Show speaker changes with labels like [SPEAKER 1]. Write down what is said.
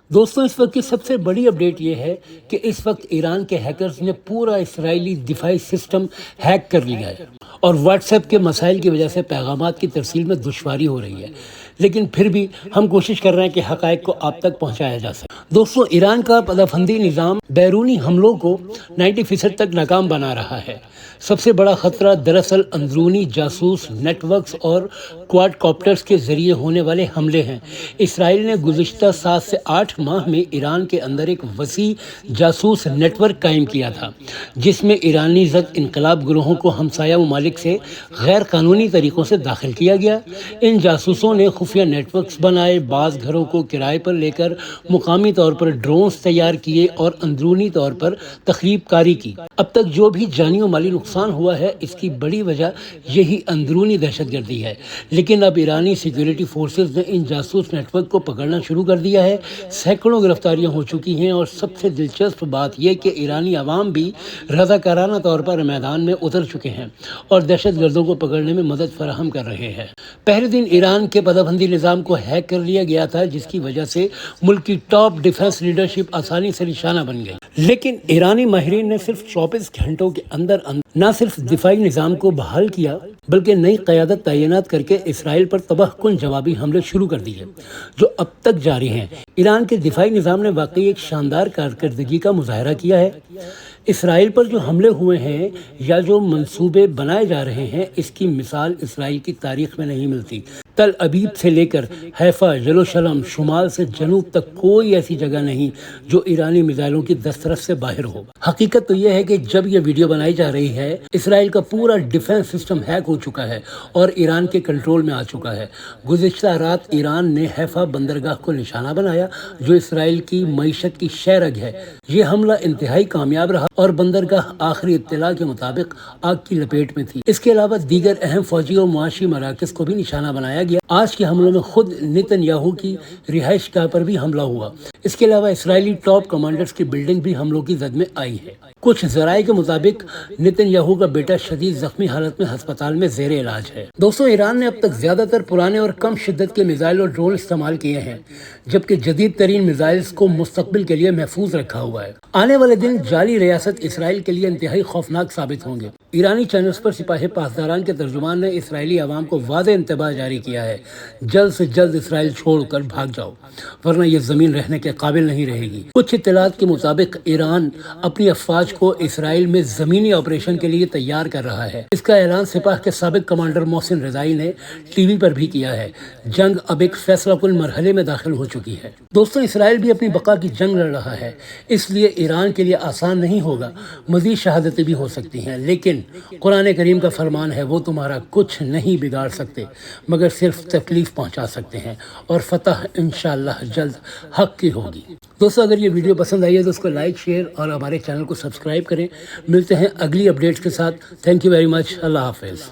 [SPEAKER 1] دوستوں اس وقت کی سب سے بڑی اپڈیٹ یہ ہے کہ اس وقت ایران کے ہیکرز نے پورا اسرائیلی دفاعی سسٹم ہیک کر لیا ہے اور واٹس ایپ کے مسائل کی وجہ سے پیغامات کی ترسیل میں دشواری ہو رہی ہے، لیکن پھر بھی ہم کوشش کر رہے ہیں کہ حقائق کو آپ تک پہنچایا جا سکے۔ دوستوں ایران کا پدافندی نظام بیرونی حملوں کو 90% تک ناکام بنا رہا ہے۔ سب سے بڑا خطرہ دراصل اندرونی جاسوس نیٹ ورکس اور کواد کاپٹرز کے ذریعے ہونے والے حملے ہیں۔ اسرائیل نے گزشتہ 7 سے 8 ماہ میں ایران کے اندر ایک وسیع جاسوس نیٹ ورک قائم کیا تھا، جس میں ایرانی زد انقلاب گروہوں کو ہمسایہ ممالک سے غیر قانونی طریقوں سے داخل کیا گیا۔ ان جاسوسوں نے خفیہ نیٹ ورکس بنائے، بعض گھروں کو کرائے پر لے کر مقامی طور پر ڈرونز تیار کیے اور اندرونی طور پر تخریب کاری کی۔ اب تک جو بھی جانی و مالی نقصان ہوا ہے، اس کی بڑی وجہ یہی اندرونی دہشت گردی ہے، لیکن اب ایرانی سیکیورٹی فورسز نے ان جاسوس نیٹ ورک کو پکڑنا شروع کر دیا ہے۔ سینکڑوں گرفتاریاں ہو چکی ہیں اور سب سے دلچسپ بات یہ کہ ایرانی عوام بھی رضاکارانہ طور پر میدان میں اتر چکے ہیں اور دہشت گردوں کو پکڑنے میں مدد فراہم کر رہے ہیں۔ پہلے دن ایران کے پدافندی نظام کو ہیک کر لیا گیا تھا، جس کی وجہ سے ملک کی ٹاپ ڈیفنس لیڈرشپ آسانی سے نشانہ بن گئی، لیکن ایرانی ماہرین نے صرف 24 گھنٹوں کے اندر نہ صرف دفاعی نظام کو بحال کیا بلکہ نئی قیادت تعینات کر کے اسرائیل پر تباہ کن جوابی حملے شروع کر دیے، جو اب تک جاری ہیں۔ ایران کے دفاعی نظام نے واقعی ایک شاندار کارکردگی کا مظاہرہ کیا ہے۔ اسرائیل پر جو حملے ہوئے ہیں یا جو منصوبے بنائے جا رہے ہیں، اس کی مثال اسرائیل کی تاریخ میں نہیں ملتی۔ تل ابیب سے لے کر حیفا، یروشلم، شمال سے جنوب تک کوئی ایسی جگہ نہیں جو ایرانی میزائلوں کی دسترس سے باہر ہو۔ حقیقت تو یہ ہے کہ جب یہ ویڈیو بنائی جا رہی ہے، اسرائیل کا پورا ڈیفنس سسٹم ہیک ہو چکا ہے اور ایران کے کنٹرول میں آ چکا ہے۔ گزشتہ رات ایران نے حیفا بندرگاہ کو نشانہ بنایا، جو اسرائیل کی معیشت کی شہرگ ہے۔ یہ حملہ انتہائی کامیاب رہا اور بندرگاہ آخری اطلاع کے مطابق آگ کی لپیٹ میں تھی۔ اس کے علاوہ دیگر اہم فوجی اور معاشی مراکز کو بھی نشانہ بنایا گیا۔ آج کے حملوں میں خود نیتن یاہو کی رہائش گاہ پر بھی حملہ ہوا۔ اس کے علاوہ اسرائیلی ٹاپ کمانڈرز کی بلڈنگ بھی حملوں کی زد میں آئی ہے۔ کچھ ذرائع کے مطابق نیتن یاہو کا بیٹا شدید زخمی حالت میں ہسپتال میں زیر علاج ہے۔ دوستوں ایران نے اب تک زیادہ تر پرانے اور کم شدت کے میزائل اور ڈرون استعمال کیے ہیں، جبکہ جدید ترین میزائلز کو مستقبل کے لیے محفوظ رکھا ہوا ہے۔ آنے والے دن جعلی ریاست اسرائیل کے لیے انتہائی خوفناک ثابت ہوں گے۔ ایرانی چینلز پر سپاہی پاسداران کے ترجمان نے اسرائیلی عوام کو واضح انتباہ جاری کیا ہے: جلد سے جلد اسرائیل چھوڑ کر بھاگ جاؤ، ورنہ یہ زمین رہنے کے قابل نہیں رہے گی۔ کچھ اطلاعات کے مطابق ایران اپنی افواج کو اسرائیل میں زمینی آپریشن کے لیے تیار کر رہا ہے۔ اس کا اعلان سپاہ کے سابق کمانڈر محسن رضائی نے ٹی وی پر بھی کیا ہے۔ جنگ اب ایک فیصلہ کن مرحلے میں داخل ہو چکی ہے۔ دوستوں اسرائیل بھی اپنی بقا کی جنگ لڑ رہا ہے، اس لیے ایران کے لیے آسان نہیں ہوگا۔ مزید شہادتیں بھی ہو سکتی ہیں، لیکن قرآن کریم کا فرمان ہے، وہ تمہارا کچھ نہیں بگاڑ سکتے مگر صرف تکلیف پہنچا سکتے ہیں، اور فتح انشاءاللہ جلد حق کی ہوگی۔ دوستو اگر یہ ویڈیو پسند آئی ہے تو اس کو لائک، شیئر اور ہمارے چینل کو سبسکرائب کریں۔ ملتے ہیں اگلی اپڈیٹس کے ساتھ۔ Thank you very much. اللہ حافظ۔